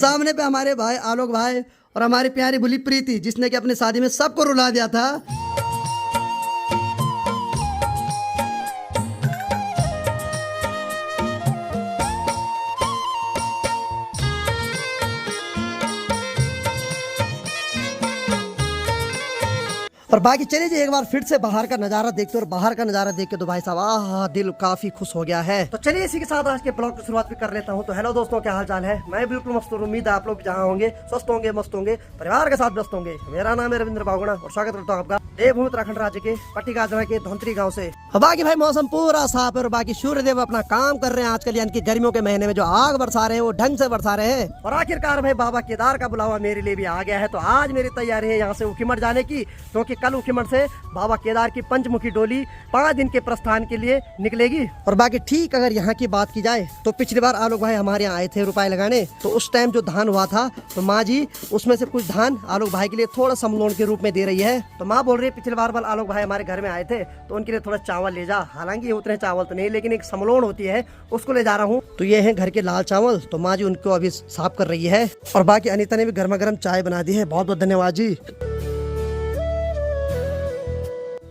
सामने पे हमारे भाई आलोक भाई और हमारी प्यारी भूली प्रीति, जिसने कि अपनी शादी में सबको रुला दिया था। और बाकी चलिए जी एक बार फिर से बाहर का नजारा देखते हैं। और बाहर का नजारा देख के तो भाई साहब आह दिल काफी खुश हो गया है। तो चलिए इसी के साथ आज के ब्लॉग की शुरुआत भी कर लेता हूं। तो हेलो दोस्तों, क्या हाल चाल है? मैं बिल्कुल मस्त हूं। उम्मीद है आप लोग भी जहां होंगे स्वस्थ होंगे, मस्त होंगे, परिवार के साथ व्यस्त होंगे। मेरा नाम है रविंद्र बागुणा और स्वागत करता हूँ आपका देवभूमि उत्तराखंड राज्य के पट्टी गाजना के धौंतरी गाँव से। बाकी भाई मौसम पूरा साफ है और बाकी सूर्यदेव अपना काम कर रहे हैं आजकल, यानी कि गर्मियों के महीने में जो आग बरसा रहे हैं वो ढंग से बरसा रहे हैं। और आखिरकार भाई बाबा केदार का बुलावा मेरे लिए भी आ गया है। तो आज मेरी तैयारी है यहाँ से उखीमठ जाने की, क्योंकि कल उखीमठ से बाबा केदार की पंचमुखी डोली 5 दिन के प्रस्थान के लिए निकलेगी। और बाकी ठीक अगर यहाँ की बात की जाए तो पिछली बार आलोक भाई हमारे यहाँ आए थे रुपए लगाने, तो उस टाइम जो धान हुआ था तो माँ जी उसमें से कुछ धान आलोक भाई के लिए थोड़ा समलोन के रूप में दे रही है। तो माँ बोल रही है पिछली बार आलोक भाई हमारे घर में आए थे तो उनके लिए थोड़ा चावल ले जा। हालांकि उतने चावल तो नहीं, लेकिन एक समलोन होती है उसको ले जा रहा हूँ। तो ये है घर के लाल चावल, तो माँ जी उनको अभी साफ कर रही है। और बाकी अनीता ने भी गर्मा गर्म चाय बना दी है, बहुत बहुत धन्यवाद जी।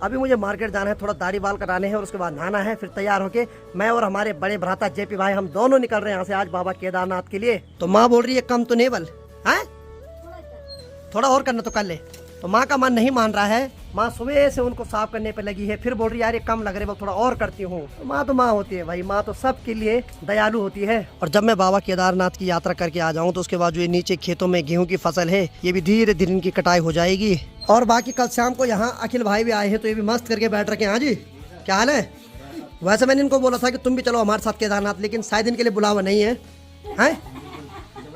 अभी मुझे मार्केट जाना है, थोड़ा दाढ़ी बाल कटाने हैं और उसके बाद नहाना है। फिर तैयार होके मैं और हमारे बड़े भ्राता जेपी भाई हम दोनों निकल रहे हैं यहाँ से आज बाबा केदारनाथ के लिए। तो माँ बोल रही है कम तो नहीं बल है, थोड़ा और करना तो कर ले। तो माँ का मन नहीं मान रहा है। माँ सुबह से उनको साफ करने पे लगी है, फिर बोल रही है यार ये कम लग रहे, थोड़ा और करती हूँ। माँ तो माँ होती है भाई, माँ तो सबके लिए दयालु होती है। और जब मैं बाबा केदारनाथ की यात्रा करके आ जाऊँ तो उसके बाद जो ये नीचे खेतों में गेहूं की फसल है ये भी धीरे धीरे इनकी कटाई हो जाएगी। और बाकी कल शाम को यहाँ अखिल भाई भी आए हैं, तो ये भी मस्त करके बैठ रखे। हाँ जी क्या हाल है? वैसे मैंने इनको बोला था कि तुम भी चलो हमारे साथ केदारनाथ, लेकिन शायद इनके लिए बुलावा नहीं है,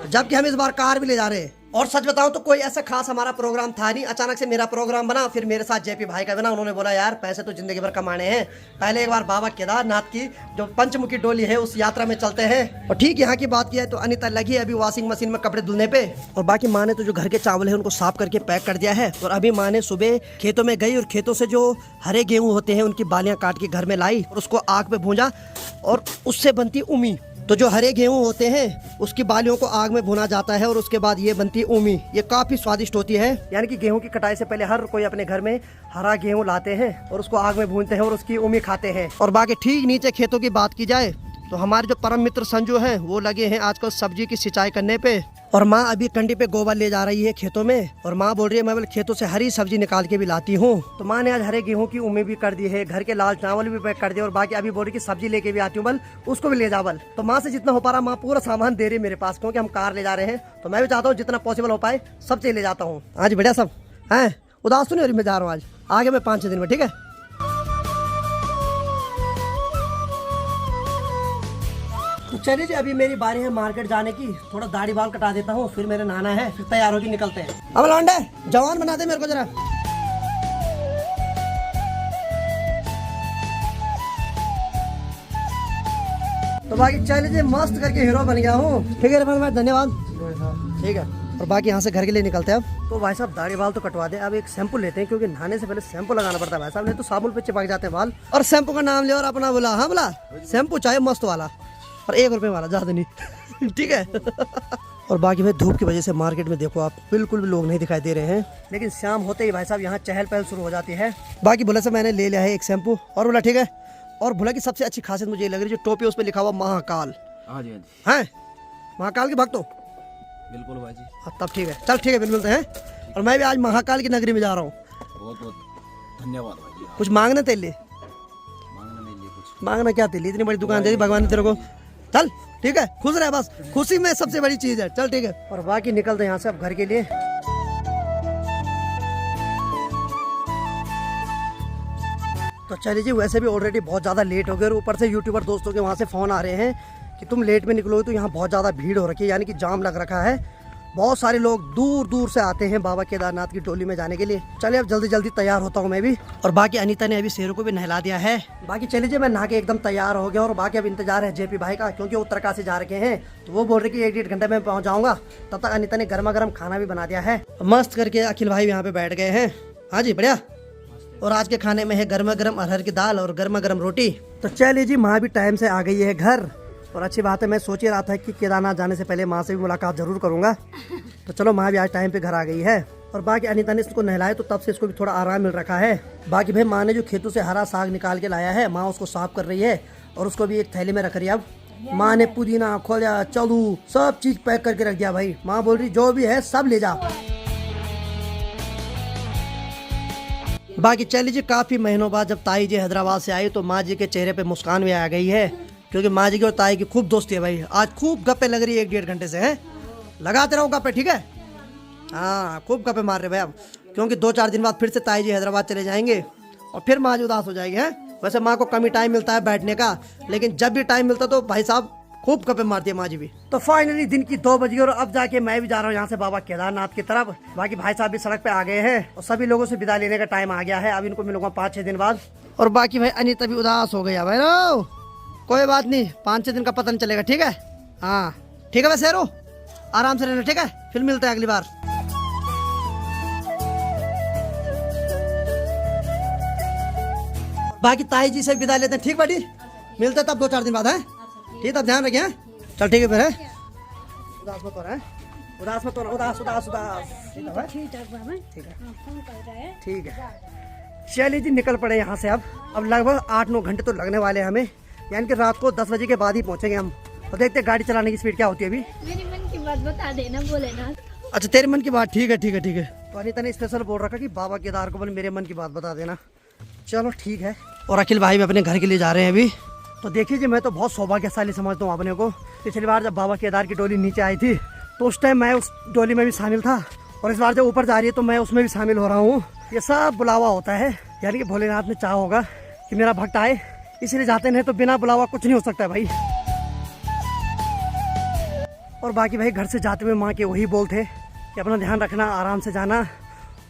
जबकि हम इस बार कार भी ले जा रहे हैं। और सच बताऊं तो कोई ऐसा खास हमारा प्रोग्राम था नहीं, अचानक से मेरा प्रोग्राम बना, फिर मेरे साथ जेपी भाई का बना। उन्होंने बोला यार पैसे तो जिंदगी भर कमाने हैं, पहले एक बार बाबा केदारनाथ की जो पंचमुखी डोली है उस यात्रा में चलते हैं। और ठीक यहाँ की बात की है तो अनीता लगी अभी वॉशिंग मशीन में कपड़े धुलने पे। और बाकी माँ ने तो जो घर के चावल है उनको साफ करके पैक कर दिया है। और अभी माँ ने सुबह खेतों में गई और खेतों से जो हरे गेहूँ होते हैं उनकी बालियाँ काट के घर में लाई और उसको आग पे भूंजा और उससे बनती उमी। तो जो हरे गेहूं होते हैं उसकी बालियों को आग में भुना जाता है और उसके बाद ये बनती है उमी। ये काफी स्वादिष्ट होती है। यानी कि गेहूं की कटाई से पहले हर कोई अपने घर में हरा गेहूं लाते हैं और उसको आग में भूनते हैं और उसकी उमी खाते हैं। और बाकी ठीक नीचे खेतों की बात की जाए तो हमारे जो परम मित्र संजू हैं वो लगे हैं आजकल सब्जी की सिंचाई करने पे। और माँ अभी कंडी पे गोबर ले जा रही है खेतों में। और माँ बोल रही है मैं खेतों से हरी सब्जी निकाल के भी लाती हूँ। तो माँ ने आज हरे गेहूं की उम्मीद भी कर दी है, घर के लाल चावल भी पैक कर दिए और बाकी अभी बोल रही की सब्जी लेके भी आती हूँ बल, उसको भी ले जा बल। तो माँ से जितना हो पा रहा माँ पूरा सामान दे रही है मेरे पास, क्योंकि हम कार ले जा रहे हैं। तो मैं भी चाहता हूँ जितना पॉसिबल हो पाए सब चीज ले जाता हूँ। आज बढ़िया सब है, उदास तो नहीं हो रही मैं जा रहा हूँ आज, आगे मैं 5-6 दिन में, ठीक है। तो चलिए जी अभी मेरी बारी है मार्केट जाने की, थोड़ा दाढ़ी बाल कटा देता हूँ, फिर मेरे नहाना है, फिर तैयार होकर निकलते हैं। अब लौंडे जवान बना दे मेरे को जरा। तो बाकी चलिए जी मस्त करके हीरो बन गया हूँ, ठीक है भाई धन्यवाद, ठीक है। और बाकी यहाँ से घर के लिए निकलते हैं अब। तो भाई साहब दाढ़ी बाल तो कटवा दे, अब एक शैम्पू लेते हैं क्योंकि नहाने से पहले शैम्पू लगाना पड़ता है भाई साहब, नहीं तो साबुन पे चिपक जाते हैं बाल। और शैम्पू का नाम ले और अपना बोला, हाँ बोला शैम्पू चाहिए मस्त वाला और 1 रुपए वाला, ज्यादा नहीं, ठीक है। और बाकी भाई धूप की वजह से मार्केट में देखो आप बिल्कुल भी लोग नहीं दिखाई दे रहे हैं, लेकिन शाम होते ही भाई साहब यहाँ चहल पहल शुरू हो जाती है। बाकी बोला से मैंने ले लिया है एक शैम्पू और बोला ठीक है। और बोला की सबसे अच्छी खासियत मुझे ये लग रही है जो टोपी उस पर लिखा हुआ महाकाल, है महाकाल के भक्त हो? बिल्कुल भाई जी। तब ठीक है, चल ठीक है, मिलते हैं। और मैं भी आज महाकाल की नगरी में जा रहा हूँ। बहुत बहुत धन्यवाद भाई जी। कुछ मांगना तेरे? मांगना नहीं लिए कुछ। मांगना क्या तेरे, इतनी बड़ी दुकान दे दी भगवान ने तेरे को, चल ठीक है, खुश रहे बस, खुशी में सबसे बड़ी चीज है, चल ठीक है। और बाकी निकलते हैं यहाँ से अब घर के लिए। तो चलिए जी वैसे भी ऑलरेडी बहुत ज़्यादा लेट हो गए और ऊपर से यूट्यूबर दोस्तों के वहाँ से फ़ोन आ रहे हैं कि तुम लेट में निकलोगे तो यहाँ बहुत ज़्यादा भीड़ हो रखी है, यानी कि जाम लग रखा है। बहुत सारे लोग दूर दूर से आते हैं बाबा केदारनाथ की डोली में जाने के लिए। चलिए अब जल्दी जल्दी तैयार होता हूँ मैं भी। और बाकी अनीता ने अभी शेरों को भी नहला दिया है। बाकी चलिए जी मैं नहा के एकदम तैयार हो गया और बाकी अब इंतजार है जेपी भाई का, क्योंकि उत्तरकाशी जा रखे हैं तो वो बोल रहे कि 1-1.5 घंटे में पहुँच जाऊँगा। तब तक अनीता ने गर्मा गर्म खाना भी बना दिया है, मस्त करके अखिल भाई यहाँ पे बैठ गए हैं। हाँ जी बढ़िया। और आज के खाने में है गर्मा गर्म अरहर की दाल और गर्मा गर्म रोटी। तो चलिए जी माँ भी टाइम से आ गई है घर और अच्छी बात है, मैं सोच ही रहा था कि केदारनाथ जाने से पहले माँ से भी मुलाकात जरूर करूंगा। तो चलो, माँ भी आज टाइम पे घर आ गई है। और बाकी अनीता ने इसको नहलाया तो तब से इसको भी थोड़ा आराम मिल रखा है। बाकी भाई माँ ने जो खेतों से हरा साग निकाल के लाया है, माँ उसको साफ कर रही है और उसको भी एक थैली में रख रही है। अब माँ ने पुदीना, खोया, चलू सब चीज पैक करके रख दिया भाई। माँ बोल रही जो भी है सब ले जा। बाकी चल लीजिए, काफी महीनों बाद जब ताई जी हैदराबाद से आई तो माँ जी के चेहरे पे मुस्कान भी आ गई है, क्योंकि माँ जी की और ताई की खूब दोस्ती है भाई। आज खूब गप्पे लग रही है 1-1.5 घंटे से है। लगाते रहो गप्पे, ठीक है? हाँ, खूब गप्पे मार रहे भाई अब, क्योंकि 2-4 दिन बाद फिर से ताई जी हैदराबाद चले जाएंगे और फिर माँ जी उदास हो जाएगी है। वैसे माँ को कम ही टाइम मिलता है बैठने का, लेकिन जब भी टाइम मिलता तो भाई साहब खूब गप्पे मारती है माँ जी भी। तो फाइनली दिन की 2 बजी और अब जाके मैं भी जा रहा हूँ यहाँ से बाबा केदारनाथ की तरफ। बाकी भाई साहब भी सड़क पे आ गए हैं और सभी लोगों से विदा लेने का टाइम आ गया है। अब इनको मिलूंगा 5-6 दिन बाद। और बाकी भाई अनीता भी उदास हो गया भाई। रो कोई बात नहीं, 5-6 दिन का पता नहीं चलेगा, ठीक है? हाँ ठीक है, वैसे रो आराम से रहना, ठीक है? फिर मिलते हैं अगली बार। बाकी ताई जी से विदा लेते हैं, ठीक बड़ी? मिलते हैं तब 2-4 दिन बाद है, ठीक? तब ध्यान रखें। चल ठीक है फिर है। उदास मत हो रहा है, उदास मत हो रहा, उदास उदास उदास, ठीक है? ठीक है, चलिए जी निकल पड़े यहाँ से। अब लगभग 8-9 घंटे तो लगने वाले हैं हमें, यानी कि रात को 10 बजे के बाद ही पहुँचेंगे हम। और देखते हैं गाड़ी चलाने की स्पीड क्या होती है अभी। मेरी मन की बात बता देना, बोले ना। अच्छा तेरे मन की बात, ठीक है ठीक है ठीक है। तो अनीता ने स्पेशल बोल रखा कि बाबा केदार को बोले मेरे मन की बात बता देना। चलो ठीक है। और अखिल भाई भी अपने घर के लिए जा रहे हैं अभी। तो देखिए जी, मैं तो बहुत सौभाग्यशाली समझता हूँ अपने को। पिछली बार जब बाबा केदार की डोली नीचे आई थी तो उस टाइम मैं उस डोली में भी शामिल था, और इस बार जब ऊपर जा रही है तो मैं उसमें भी शामिल हो रहा हूँ। ये सब बुलावा होता है, यानी कि भोलेनाथ ने चाहा होगा कि मेरा भक्त आए, इसलिए जाते नहीं तो बिना बुलावा कुछ नहीं हो सकता है भाई। और बाकी भाई घर से जाते हुए माँ के वही बोल थे कि अपना ध्यान रखना, आराम से जाना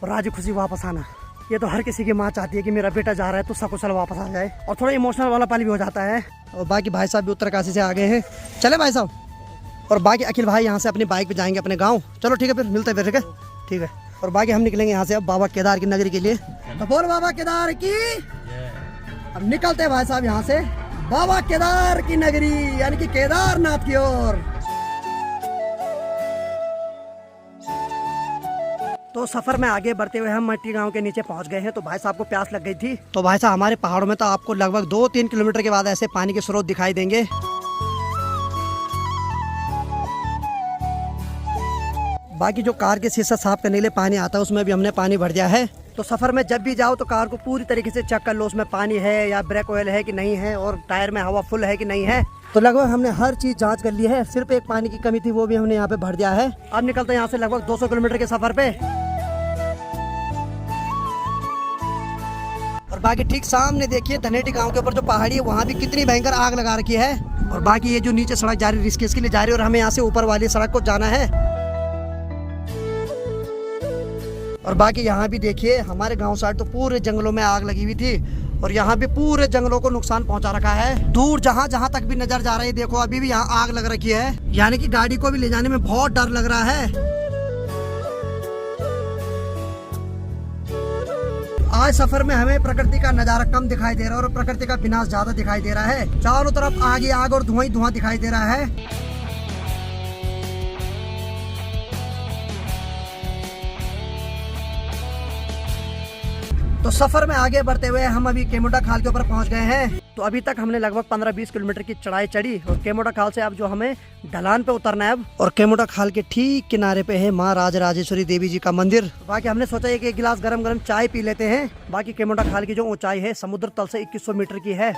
और राजी खुशी वापस आना। ये तो हर किसी की माँ चाहती है कि मेरा बेटा जा रहा है तो सकुशल वापस आ जाए, और थोड़ा इमोशनल वाला पल भी हो जाता है। और बाकी भाई साहब भी उत्तरकाशी से आ गए हैं। चले भाई साहब। और बाकी अखिल भाई यहाँ से अपनी बाइक पे जाएंगे अपने गाँव। चलो ठीक है, फिर मिलते हैं फिर, ठीक है? ठीक है। और बाकी हम निकलेंगे यहाँ से अब बाबा केदार की नगरी के लिए। तो बोल बाबा केदार की। अब निकलते हैं भाई साहब यहाँ से बाबा केदार की नगरी, यानी कि केदारनाथ की ओर। तो सफर में आगे बढ़ते हुए हम मट्टी गांव के नीचे पहुंच गए हैं। तो भाई साहब को प्यास लग गई थी। तो भाई साहब हमारे पहाड़ों में तो आपको लगभग 2-3 किलोमीटर के बाद ऐसे पानी के स्रोत दिखाई देंगे। बाकी जो कार के शीशा साफ करने के लिए पानी आता है उसमें भी हमने पानी भर दिया है। तो सफर में जब भी जाओ तो कार को पूरी तरीके से चेक कर लो, उसमें पानी है या ब्रेक ऑयल है कि नहीं है, और टायर में हवा फुल है कि नहीं है। तो लगभग हमने हर चीज जांच कर ली है। सिर्फ एक पानी की कमी थी, वो भी हमने यहाँ पे भर दिया है। अब निकलते हैं यहाँ से लगभग 200 किलोमीटर के सफर पे। और बाकी ठीक सामने देखिए धनेटी गांव के ऊपर जो पहाड़ी है वहाँ भी कितनी भयंकर आग लगा रखी है। और बाकी ये जो नीचे सड़क जा रही है ऋषिकेश के लिए जा रही है, और हमें यहाँ से ऊपर वाली सड़क को जाना है। और बाकी यहाँ भी देखिए हमारे गांव साइड तो पूरे जंगलों में आग लगी हुई थी, और यहाँ भी पूरे जंगलों को नुकसान पहुंचा रखा है। दूर जहाँ जहाँ तक भी नजर जा रही है देखो अभी भी यहाँ आग लग रखी है, यानी कि गाड़ी को भी ले जाने में बहुत डर लग रहा है। आज सफर में हमें प्रकृति का नजारा कम दिखाई दे रहा है और प्रकृति का विनाश ज्यादा दिखाई दे रहा है। चारों तरफ आग ही आग और धुआं ही धुआं दिखाई दे रहा है। तो सफर में आगे बढ़ते हुए हम अभी केमोटा खाल के ऊपर पहुंच गए हैं। तो अभी तक हमने लगभग 15-20 किलोमीटर की चढ़ाई चढ़ी, और केमोटा खाल से अब जो हमें ढलान पे उतरना है अब। और केमोटा खाल के ठीक किनारे पे है माँ राजराजेश्वरी देवी जी का मंदिर। बाकी हमने सोचा है कि एक गिलास गरम गरम चाय पी लेते हैं। बाकी केमोटा खाल की जो ऊंचाई है समुद्र तल से 2100 मीटर की है।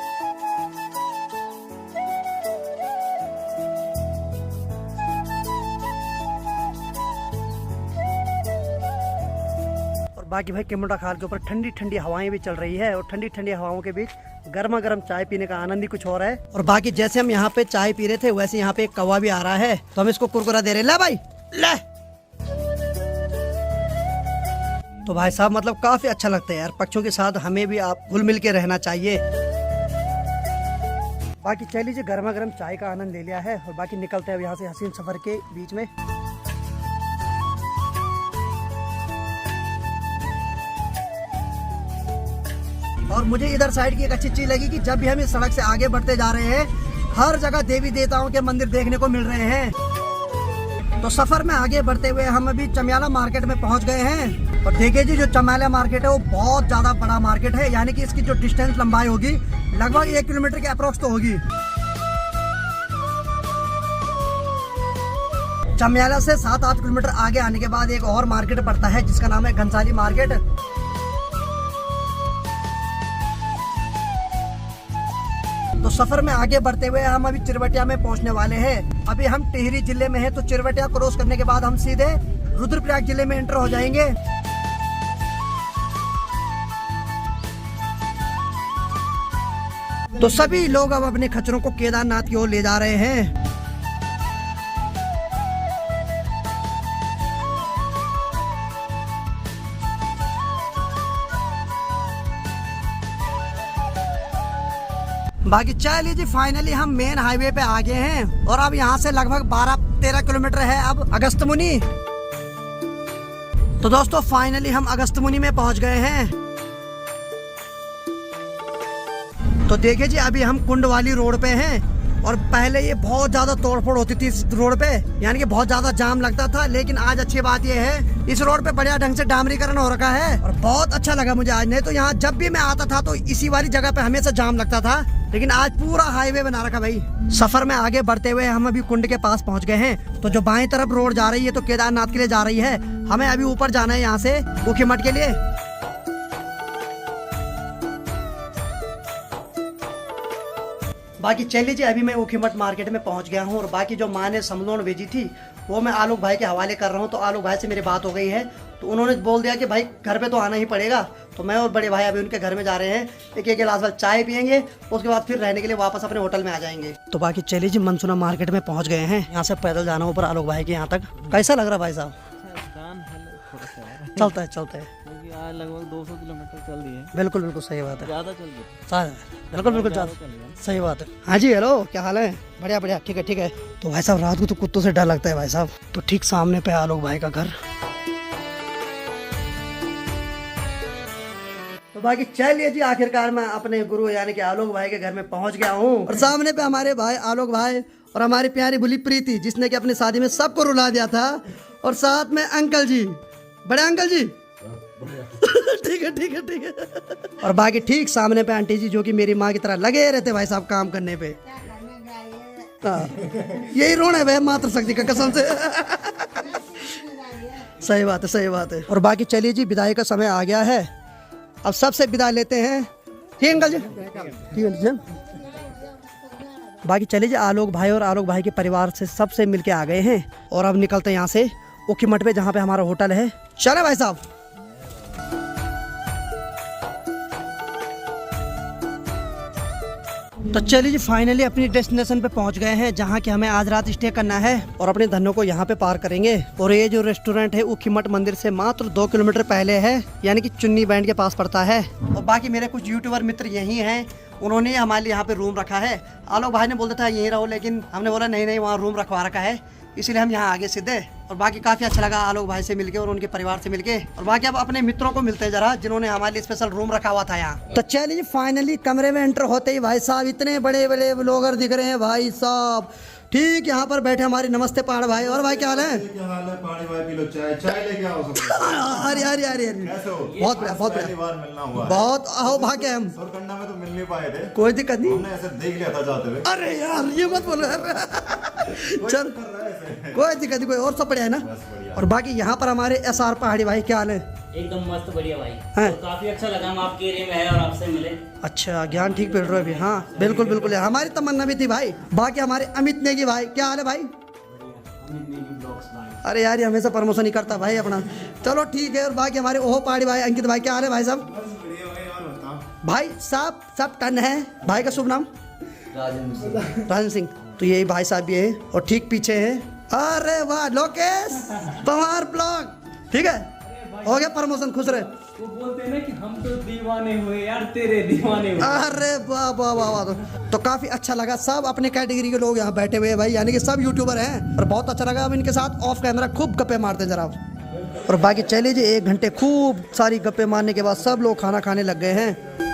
बाकी भाई केमोटा खाल के ऊपर ठंडी ठंडी हवाएं भी चल रही है, और ठंडी ठंडी हवाओं के बीच गर्मा गर्म चाय पीने का आनंद ही कुछ और है। और बाकी जैसे हम यहाँ पे चाय पी रहे थे वैसे यहाँ पे एक कौवा भी आ रहा है, तो हम इसको कुरकुरा दे रहे हैं। ले भाई ले। तो भाई साहब मतलब काफी अच्छा लगता है यार, पक्षियों के साथ हमें भी आप घुल मिल के रहना चाहिए। बाकी चल लीजिए गर्मा गर्म चाय का आनंद ले लिया है, और बाकी निकलते हैं यहाँ से हसीन सफर के बीच में। और मुझे इधर साइड की एक अच्छी चीज लगी कि जब भी हम इस सड़क से आगे बढ़ते जा रहे हैं हर जगह देवी देवताओं के मंदिर देखने को मिल रहे हैं। तो सफर में आगे बढ़ते हुए हम अभी चमियाला मार्केट में पहुंच गए हैं। और देखिए जी, जो चमियाला मार्केट है वो बहुत ज्यादा बड़ा मार्केट है, यानी कि इसकी जो डिस्टेंस लंबाई होगी लगभग 1 किलोमीटर के अप्रोक्स तो होगी। चमियाला से 7-8 किलोमीटर आगे आने के बाद एक और मार्केट पड़ता है जिसका नाम है घनसाली मार्केट। तो सफर में आगे बढ़ते हुए हम अभी चिरवटिया में पहुंचने वाले हैं। अभी हम टिहरी जिले में हैं, तो चिरवटिया क्रॉस करने के बाद हम सीधे रुद्रप्रयाग जिले में एंटर हो जाएंगे। तो सभी लोग अब अपने खच्चरों को केदारनाथ की ओर ले जा रहे हैं। बाकी चलिए जी, फाइनली हम मेन हाईवे पे आ गए हैं और अब यहाँ से लगभग 12-13 किलोमीटर है अब अगस्त्यमुनि। तो दोस्तों फाइनली हम अगस्त्यमुनि में पहुंच गए हैं। तो देखिए जी, अभी हम कुंड वाली रोड पे हैं और पहले ये बहुत ज्यादा तोड़फोड़ होती थी इस रोड पे, यानी कि बहुत ज्यादा जाम लगता था। लेकिन आज अच्छी बात ये है, इस रोड पे बढ़िया ढंग से डामरीकरण हो रखा है और बहुत अच्छा लगा मुझे आज। नहीं तो यहाँ जब भी मैं आता था तो इसी वाली जगह पे हमेशा जाम लगता था, लेकिन आज पूरा हाईवे बना रखा भाई। सफर में आगे बढ़ते हुए हम अभी कुंड के पास पहुंच गए हैं। तो जो बाएं तरफ रोड जा रही है तो केदारनाथ के लिए जा रही है, हमें अभी ऊपर जाना है यहाँ से ऊखीमठ के लिए। बाकी चलिए जी, अभी मैं ऊखीमठ मार्केट में पहुंच गया हूं और बाकी जो माँ ने समलोन भेजी थी वो मैं आलोक भाई के हवाले कर रहा हूं। तो आलोक भाई से मेरी बात हो गई है, तो उन्होंने बोल दिया कि भाई घर पे तो आना ही पड़ेगा। तो मैं और बड़े भाई अभी उनके घर में जा रहे हैं, एक गिलास वाल चाय पियेंगे, उसके बाद फिर रहने के लिए वापस अपने होटल में आ जाएंगे। तो बाकी चलिए जी, मनसुना मार्केट में पहुँच गए हैं। यहाँ से पैदल जाना ऊपर आलोक भाई के यहाँ तक। कैसा लग रहा भाई साहब? चलता है लगभग 200 किलोमीटर चल रही है। बिल्कुल बिल्कुल सही बात है, ज्यादा चल रही है। बिल्कुल बिल्कुल सही बात है। हाँ जी, हेलो, क्या हाल है? बढ़िया बढ़िया, ठीक है ठीक है। तो भाई साहब रात को तो कुत्तों से डर लगता है भाई साहब। तो ठीक सामने पे आलोक भाई का घर। तो बाकी चलिए जी, आखिरकार मैं अपने गुरु यानी कि आलोक भाई के घर में पहुंच गया हूँ। और सामने पे हमारे भाई आलोक भाई और हमारी प्यारी भुली प्रीति, जिसने कि अपनी शादी में सबको रुला दिया था। और साथ में अंकल जी, बड़े अंकल जी। ठीक है ठीक है ठीक है। और बाकी ठीक सामने पे आंटी जी, जो कि मेरी माँ की तरह लगे रहते भाई साहब काम करने पे। यही रोना है भाई मातृ शक्ति का, कसम से। सही बात है सही बात है। और बाकी चलिए जी, विदाई का समय आ गया है, अब सबसे विदा लेते हैं। ठीक अंकल जी, ठीक है जी। बाकी चलिए जी, आलोक भाई और आलोक भाई के परिवार से सबसे मिलके आ गए हैं और अब निकलते हैं यहाँ से ऊखीमठ पे, जहाँ पे हमारा होटल है। चले भाई साहब। तो चलिए जी, फाइनली अपनी डेस्टिनेशन पे पहुंच गए हैं, जहां कि हमें आज रात स्टे करना है और अपने धनों को यहां पे पार करेंगे। और ये जो रेस्टोरेंट है ऊखीमठ मंदिर से मात्र 2 किलोमीटर पहले है, यानी कि चुन्नी बैंड के पास पड़ता है। और बाकी मेरे कुछ यूट्यूबर मित्र यही हैं, उन्होंने हमारे लिए यहाँ पे रूम रखा है। आलोक भाई ने बोलता था यहीं रहो, लेकिन हमने बोला नहीं नहीं, वहाँ रूम रखवा रखा है, इसीलिए हम यहाँ आगे सीधे। और बाकी काफ़ी अच्छा लगा आलोक भाई से मिलके और उनके परिवार से मिलके। और बाकी अब अपने मित्रों को मिलते हैं जरा, जिन्होंने हमारे लिए स्पेशल रूम रखा हुआ था यहाँ। तो चलिए फाइनली कमरे में एंटर होते ही भाई साहब इतने बड़े बड़े ब्लॉगर दिख रहे हैं भाई साहब। ठीक यहाँ पर बैठे हमारे नमस्ते पहाड़ भाई। और भाई क्या हाल है? क्या हाल है? पानी भाई पी लो, चाय लेके आओ सब। अरे अरे अरे कैसे हो? बहुत बढ़िया बहुत पहली बढ़िया, बार मिलना हुआ है। बहुत आओ भाग्य हम। सुरकंडा में तो मिल नहीं पाए थे, कोई दिक्कत नहीं। हमने ऐसे देख लिया था जाते हुए। अरे यार ये मत बोलो यार। चल कोई दिक्कत नहीं, कोई और सब बढ़िया है ना। और बाकी यहाँ पर हमारे SR पहाड़ी भाई क्या हाल है? एकदम मस्त बढ़िया भाई। हैं? तो काफी अच्छा लगा हम आपके एरिया में है और आपसे मिले। अच्छा, ज्ञान ठीक मिल रहा है अभी। हाँ बिल्कुल बिल्कुल, हमारी तमन्ना भी थी भाई। बाकी हमारे अमित नेगी भाई, क्या हाल है भाई? अरे यार ये हमेशा प्रमोशन ही करता भाई अपना। चलो ठीक है। और बाकी हमारे ओहो पहाड़ी भाई अंकित भाई, क्या हाल है भाई साहब? भाई साहब सब टन है। भाई का शुभ नाम? राजन सिंह। तो यही भाई साहब ये है और ठीक पीछे है। अरे वाह लोकेश पवार ब्लॉग, ठीक है हो गया प्रमोशन, खुश रहे। वो बोलते हैं ना कि हम तो दीवाने हुए यार, तेरे दीवाने हुए। अरे वाह वाह वाह वाह। तो काफी अच्छा लगा, सब अपने कैटेगरी के लोग यहाँ बैठे हुए हैं भाई, यानी कि सब यूट्यूबर हैं और बहुत अच्छा लगा। अब इनके साथ ऑफ कैमरा खूब गप्पे मारते हैं जरा। और बाकी चलिए जी, 1 घंटे खूब सारी गप्पे मारने के बाद सब लोग खाना खाने लग गए हैं।